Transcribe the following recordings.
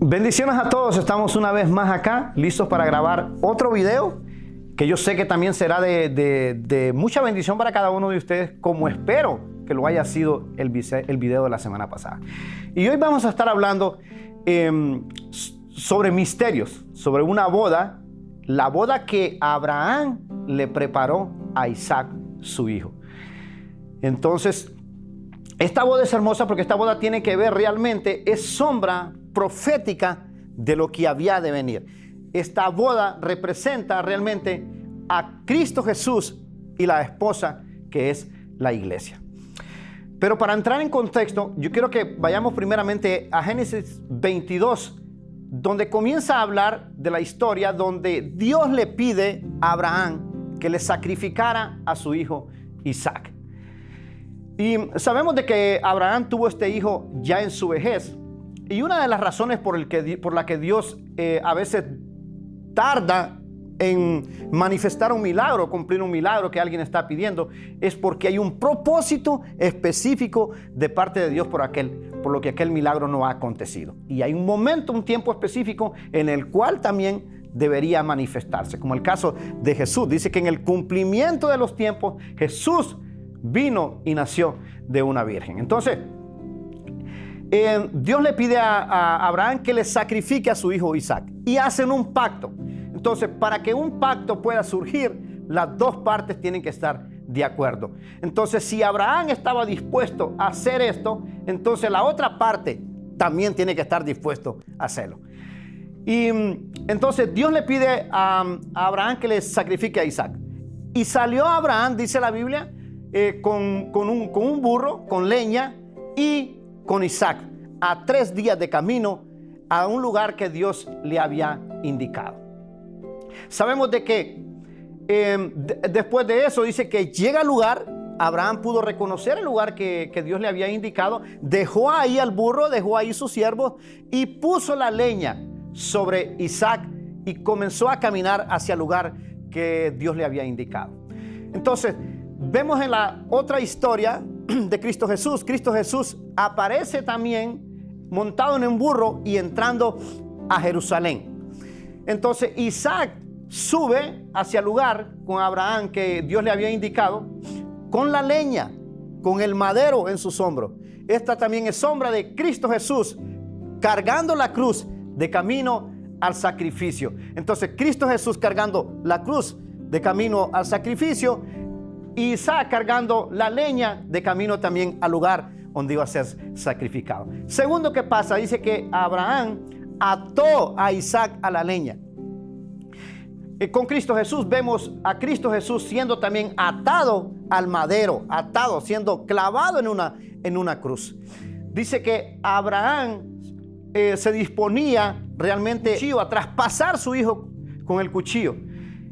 Bendiciones a todos, estamos una vez más acá, listos para grabar otro video que yo sé que también será de mucha bendición para cada uno de ustedes, como espero que lo haya sido el video de la semana pasada. Y hoy vamos a estar hablando sobre misterios, sobre una boda, la boda que Abraham le preparó a Isaac, su hijo. Entonces, esta boda es hermosa porque esta boda tiene que ver realmente, es sombra profética de lo que había de venir. Esta boda representa realmente a Cristo Jesús y la esposa que es la iglesia. Pero para entrar en contexto, yo quiero que vayamos primeramente a Génesis 22, donde comienza a hablar de la historia donde Dios le pide a Abraham que le sacrificara a su hijo Isaac. Y sabemos de que Abraham tuvo este hijo ya en su vejez. Y una de las razones por la que Dios a veces tarda en manifestar un milagro, cumplir un milagro que alguien está pidiendo, es porque hay un propósito específico de parte de Dios por lo que aquel milagro no ha acontecido. Y hay un momento, un tiempo específico en el cual también debería manifestarse, como el caso de Jesús. Dice que en el cumplimiento de los tiempos, Jesús vino y nació de una virgen. Entonces, Dios le pide a Abraham que le sacrifique a su hijo Isaac y hacen un pacto. Entonces, para que un pacto pueda surgir, las dos partes tienen que estar de acuerdo. Entonces, si Abraham estaba dispuesto a hacer esto, entonces la otra parte también tiene que estar dispuesto a hacerlo. Y entonces Dios le pide a Abraham que le sacrifique a Isaac. Y salió Abraham, dice la Biblia, con un burro, con leña y con Isaac, a 3 días de camino a un lugar que Dios le había indicado. Sabemos de que después de eso dice que llega al lugar, Abraham pudo reconocer el lugar que Dios le había indicado, dejó ahí al burro, dejó ahí sus siervos y puso la leña sobre Isaac y comenzó a caminar hacia el lugar que Dios le había indicado. Entonces, vemos en la otra historia de Cristo Jesús. Cristo Jesús aparece también montado en un burro y entrando a Jerusalén. Entonces Isaac sube hacia el lugar con Abraham que Dios le había indicado, con la leña, con el madero en sus hombros. Esta también es sombra de Cristo Jesús cargando la cruz de camino al sacrificio. Entonces Cristo Jesús cargando la cruz de camino al sacrificio, y Isaac cargando la leña de camino también al lugar donde iba a ser sacrificado. Segundo que pasa, dice que Abraham ató a Isaac a la leña. Con Cristo Jesús vemos a Cristo Jesús siendo también atado al madero, atado, siendo clavado en una cruz. Dice que Abraham se disponía realmente a traspasar a su hijo con el cuchillo.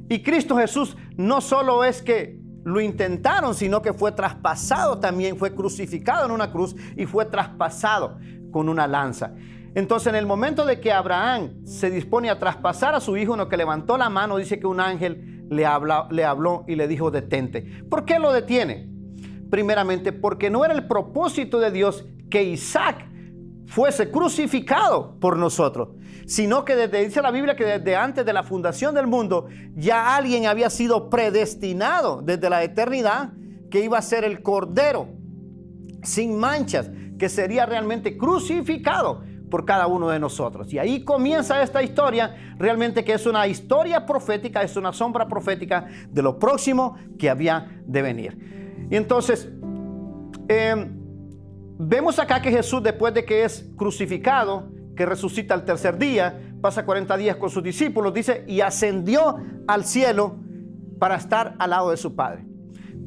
Y Cristo Jesús no solo es que lo intentaron, sino que fue traspasado también, fue crucificado en una cruz y fue traspasado con una lanza. Entonces, en el momento de que Abraham se dispone a traspasar a su hijo, en lo que levantó la mano, dice que un ángel le habló y le dijo: detente. ¿Por qué lo detiene? Primeramente, porque no era el propósito de Dios que Isaac fuese crucificado por nosotros, sino que dice la Biblia que desde antes de la fundación del mundo ya alguien había sido predestinado desde la eternidad, que iba a ser el Cordero sin manchas, que sería realmente crucificado por cada uno de nosotros. Y ahí comienza esta historia, realmente que es una historia profética, es una sombra profética de lo próximo que había de venir. Y entonces vemos acá que Jesús, después de que es crucificado, que resucita al tercer día, pasa 40 días con sus discípulos, dice, y ascendió al cielo para estar al lado de su Padre.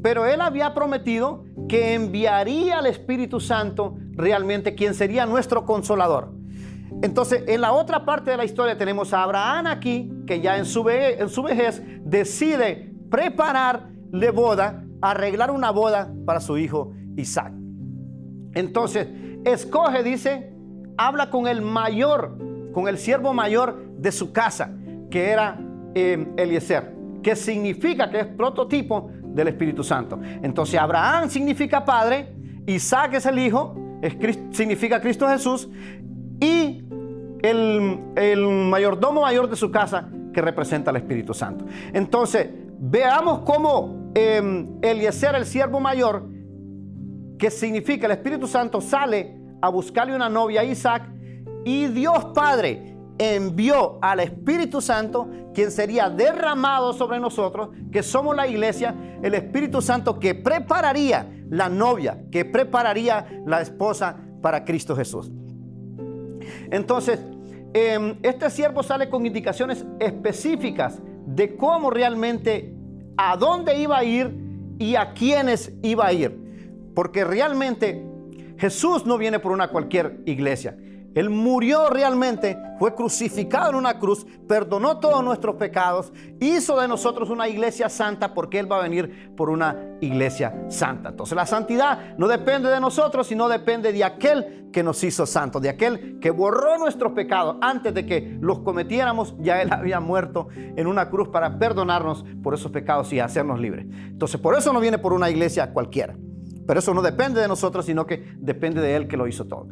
Pero Él había prometido que enviaría al Espíritu Santo realmente, quien sería nuestro consolador. Entonces, en la otra parte de la historia tenemos a Abraham aquí, que ya en su vejez decide prepararle boda, arreglar una boda para su hijo Isaac. Entonces, escoge, dice, habla con el mayor, con el siervo mayor de su casa, que era Eliezer, que significa que es prototipo del Espíritu Santo. Entonces, Abraham significa padre, Isaac es el hijo, significa Cristo Jesús, y el mayordomo mayor de su casa, que representa al Espíritu Santo. Entonces, veamos cómo Eliezer, el siervo mayor, que significa el Espíritu Santo, sale a buscarle una novia a Isaac, y Dios Padre envió al Espíritu Santo, quien sería derramado sobre nosotros, que somos la iglesia, el Espíritu Santo que prepararía la novia, que prepararía la esposa para Cristo Jesús. Entonces, este siervo sale con indicaciones específicas de cómo realmente, a dónde iba a ir y a quiénes iba a ir. Porque realmente Jesús no viene por una cualquier iglesia. Él murió realmente, fue crucificado en una cruz, perdonó todos nuestros pecados, hizo de nosotros una iglesia santa, porque Él va a venir por una iglesia santa. Entonces la santidad no depende de nosotros, sino depende de aquel que nos hizo santos, de aquel que borró nuestros pecados antes de que los cometiéramos. Ya Él había muerto en una cruz para perdonarnos por esos pecados y hacernos libres. Entonces por eso no viene por una iglesia cualquiera, pero eso no depende de nosotros, sino que depende de Él, que lo hizo todo.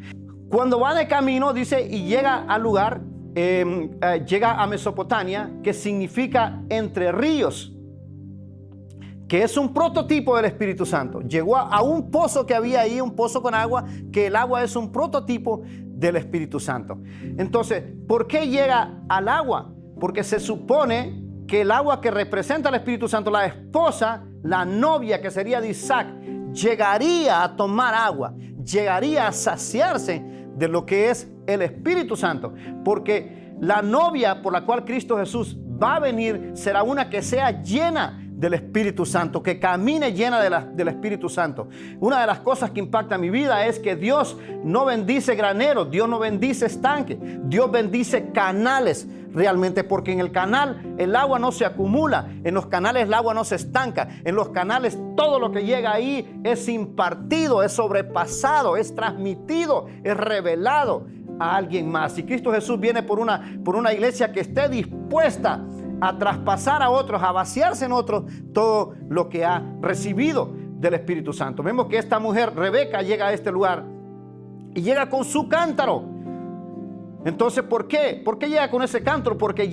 Cuando va de camino, dice, y llega al lugar, llega a Mesopotamia, que significa entre ríos, que es un prototipo del Espíritu Santo. Llegó a un pozo que había ahí, un pozo con agua, que el agua es un prototipo del Espíritu Santo. Entonces, ¿por qué llega al agua? Porque se supone que el agua que representa al Espíritu Santo, la esposa, la novia que sería de Isaac, llegaría a tomar agua, llegaría a saciarse de lo que es el Espíritu Santo, porque la novia por la cual Cristo Jesús va a venir será una que sea llena del Espíritu Santo, que camine llena del Espíritu Santo. Una de las cosas que impacta mi vida es que Dios no bendice graneros, Dios no bendice estanques, Dios bendice canales realmente, porque en el canal el agua no se acumula, en los canales el agua no se estanca, en los canales todo lo que llega ahí es impartido, es sobrepasado, es transmitido, es revelado a alguien más. Y Cristo Jesús viene por una iglesia que esté dispuesta a traspasar a otros, a vaciarse en otros todo lo que ha recibido del Espíritu Santo. Vemos que esta mujer, Rebeca, llega a este lugar y llega con su cántaro. Entonces, ¿por qué? ¿Por qué llega con ese cántaro? Porque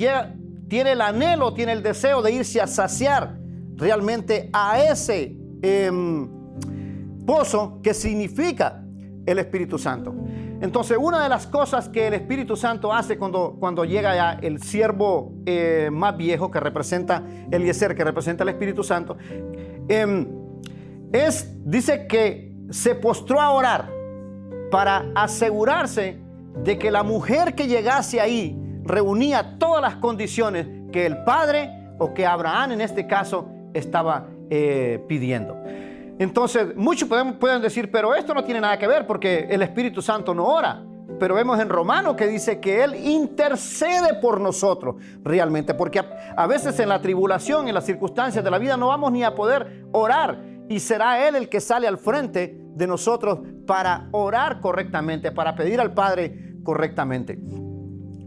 tiene el anhelo, tiene el deseo de irse a saciar realmente a ese pozo que significa el Espíritu Santo. Entonces, una de las cosas que el Espíritu Santo hace cuando llega ya el siervo más viejo, que representa Eliezer, que representa el Espíritu Santo, dice que se postró a orar para asegurarse de que la mujer que llegase ahí reunía todas las condiciones que el padre, o que Abraham en este caso, estaba pidiendo. Entonces muchos pueden decir, pero esto no tiene nada que ver, porque el Espíritu Santo no ora. Pero vemos en Romanos que dice que Él intercede por nosotros realmente, porque a veces en la tribulación, en las circunstancias de la vida, no vamos ni a poder orar, y será Él el que sale al frente de nosotros para orar correctamente, para pedir al Padre correctamente.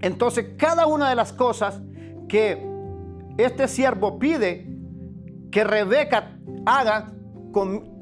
Entonces, cada una de las cosas que este siervo pide que Rebeca haga,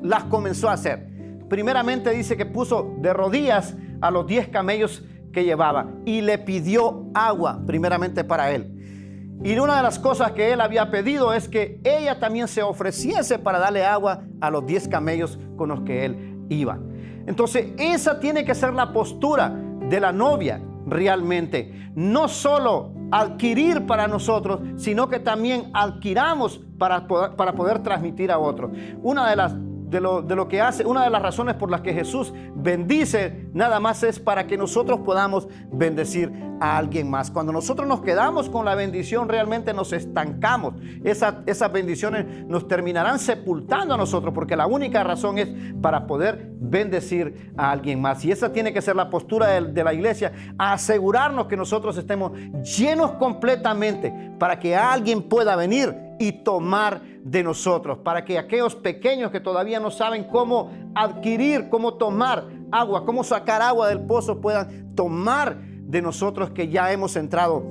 las comenzó a hacer. Primeramente dice que puso de rodillas a los 10 camellos que llevaba y le pidió agua primeramente para él. Y una de las cosas que él había pedido es que ella también se ofreciese para darle agua a los 10 camellos con los que él iba. Entonces esa tiene que ser la postura de la novia realmente. No solo adquirir para nosotros, sino que también adquiramos para poder transmitir a otros. Una de las razones por las que Jesús bendice nada más es para que nosotros podamos bendecir a alguien más. Cuando nosotros nos quedamos con la bendición, realmente nos estancamos. Esas bendiciones nos terminarán sepultando a nosotros, porque la única razón es para poder bendecir a alguien más. Y esa tiene que ser la postura de la iglesia, asegurarnos que nosotros estemos llenos completamente para que alguien pueda venir y tomar de nosotros, para que aquellos pequeños que todavía no saben cómo adquirir, cómo tomar agua, cómo sacar agua del pozo, puedan tomar de nosotros, que ya hemos entrado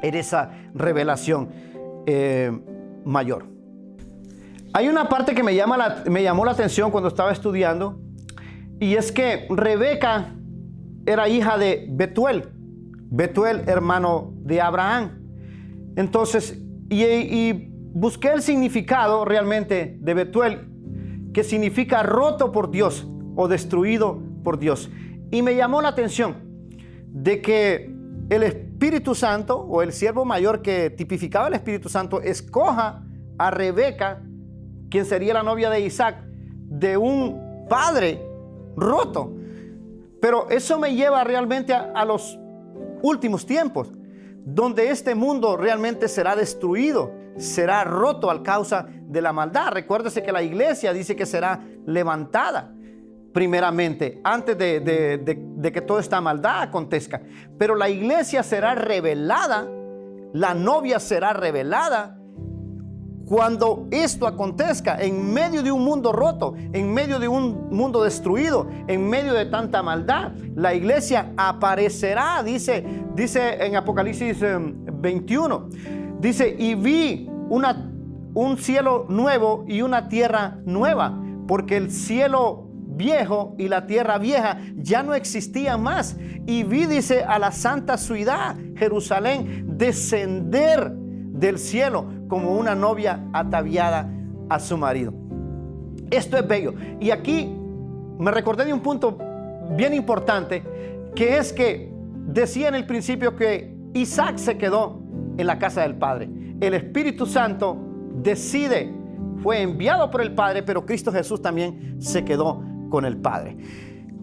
en esa revelación mayor. Hay una parte que me llamó la atención cuando estaba estudiando, y es que Rebeca era hija de Betuel. Betuel, hermano de Abraham. Entonces, y busqué el significado realmente de Betuel, que significa roto por Dios o destruido por Dios. Y me llamó la atención de que el Espíritu Santo, o el siervo mayor que tipificaba el Espíritu Santo, escoja a Rebeca, quien sería la novia de Isaac, de un padre roto. Pero eso me lleva realmente a los últimos tiempos, donde este mundo realmente será destruido, será roto a causa de la maldad. Recuérdese que la iglesia dice que será levantada primeramente, antes de que toda esta maldad acontezca. Pero la iglesia será revelada, la novia será revelada cuando esto acontezca, en medio de un mundo roto, en medio de un mundo destruido, en medio de tanta maldad. La iglesia aparecerá, dice en Apocalipsis 21, dice, y vi un cielo nuevo y una tierra nueva, porque el cielo viejo y la tierra vieja ya no existían más. Y vi, dice, a la santa ciudad, Jerusalén, descender del cielo como una novia ataviada a su marido. Esto es bello. Y aquí me recordé de un punto bien importante, que es que decía en el principio que Isaac se quedó en la casa del Padre. El Espíritu Santo decide, fue enviado por el Padre, pero Cristo Jesús también se quedó con el Padre.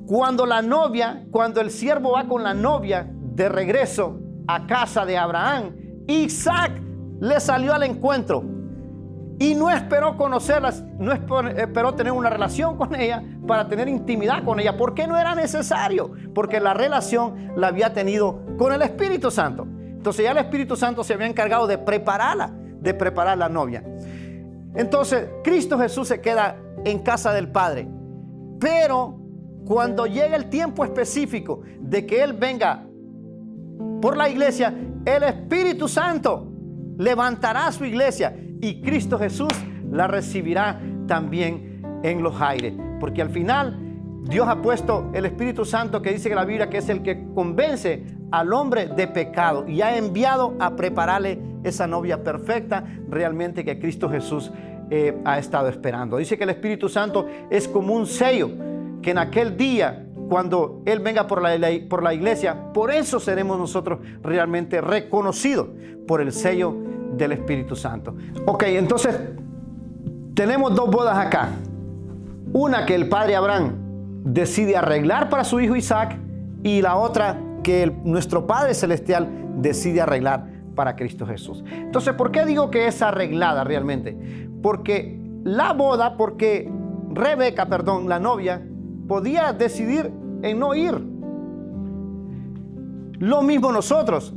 Cuando el siervo va con la novia de regreso a casa de Abraham, Isaac le salió al encuentro y no esperó conocerlas, no esperó tener una relación con ella para tener intimidad con ella, porque no era necesario, porque la relación la había tenido con el Espíritu Santo. Entonces ya el Espíritu Santo se había encargado de preparar la novia. Entonces Cristo Jesús se queda en casa del Padre, pero cuando llega el tiempo específico de que Él venga por la iglesia, el Espíritu Santo levantará a su iglesia y Cristo Jesús la recibirá también en los aires, porque al final Dios ha puesto el Espíritu Santo, que dice que la Biblia que es el que convence al hombre de pecado, y ha enviado a prepararle esa novia perfecta realmente que Cristo Jesús ha estado esperando. Dice que el Espíritu Santo es como un sello, que en aquel día, cuando Él venga por la iglesia, por eso seremos nosotros realmente reconocidos por el sello del Espíritu Santo. Ok, entonces tenemos dos bodas acá. Una que el padre Abraham decide arreglar para su hijo Isaac, y la otra que nuestro Padre Celestial decide arreglar para Cristo Jesús. Entonces, ¿por qué digo que es arreglada realmente? Porque Rebeca, la novia, podía decidir en no ir. Lo mismo nosotros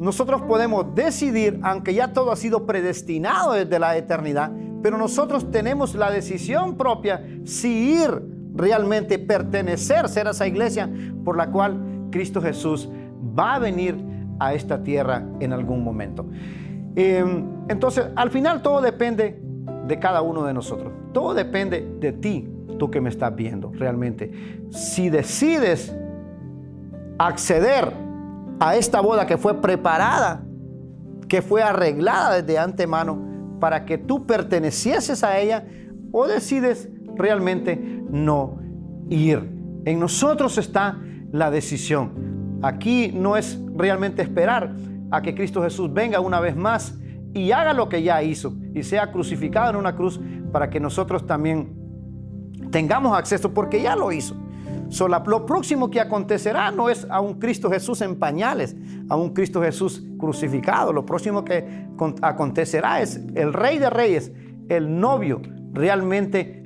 podemos decidir, aunque ya todo ha sido predestinado desde la eternidad, pero nosotros tenemos la decisión propia si ir realmente, pertenecer, ser a esa iglesia por la cual Cristo Jesús va a venir a esta tierra en algún momento. Entonces, al final todo depende de cada uno de nosotros. Todo depende de ti, tú que me estás viendo realmente. Si decides acceder a esta boda que fue preparada, que fue arreglada desde antemano para que tú pertenecieses a ella, o decides realmente no ir. En nosotros está la decisión. Aquí no es realmente esperar a que Cristo Jesús venga una vez más y haga lo que ya hizo y sea crucificado en una cruz para que nosotros también tengamos acceso, porque ya lo hizo. Lo próximo que acontecerá no es a un Cristo Jesús en pañales, a un Cristo Jesús crucificado. Lo próximo que acontecerá es el Rey de Reyes, el novio realmente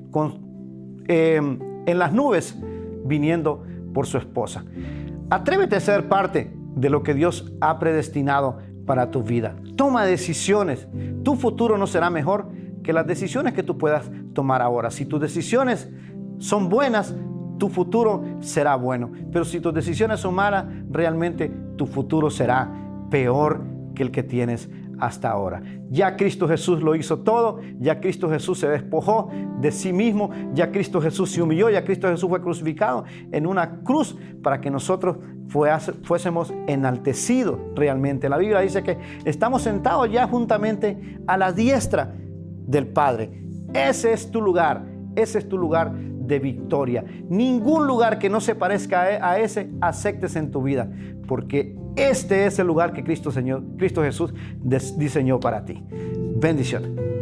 en las nubes viniendo por su esposa. Atrévete a ser parte de lo que Dios ha predestinado para tu vida. Toma decisiones. Tu futuro no será mejor que las decisiones que tú puedas tomar ahora. Si tus decisiones son buenas, tu futuro será bueno. Pero si tus decisiones son malas, realmente tu futuro será peor que el que tienes hasta ahora. Ya Cristo Jesús lo hizo todo, ya Cristo Jesús se despojó de sí mismo, ya Cristo Jesús se humilló, ya Cristo Jesús fue crucificado en una cruz para que nosotros fuésemos enaltecidos realmente. La Biblia dice que estamos sentados ya juntamente a la diestra del Padre. Ese es tu lugar, ese es tu lugar de victoria. Ningún lugar que no se parezca a ese aceptes en tu vida, porque este es el lugar que Cristo Jesús diseñó para ti. Bendiciones.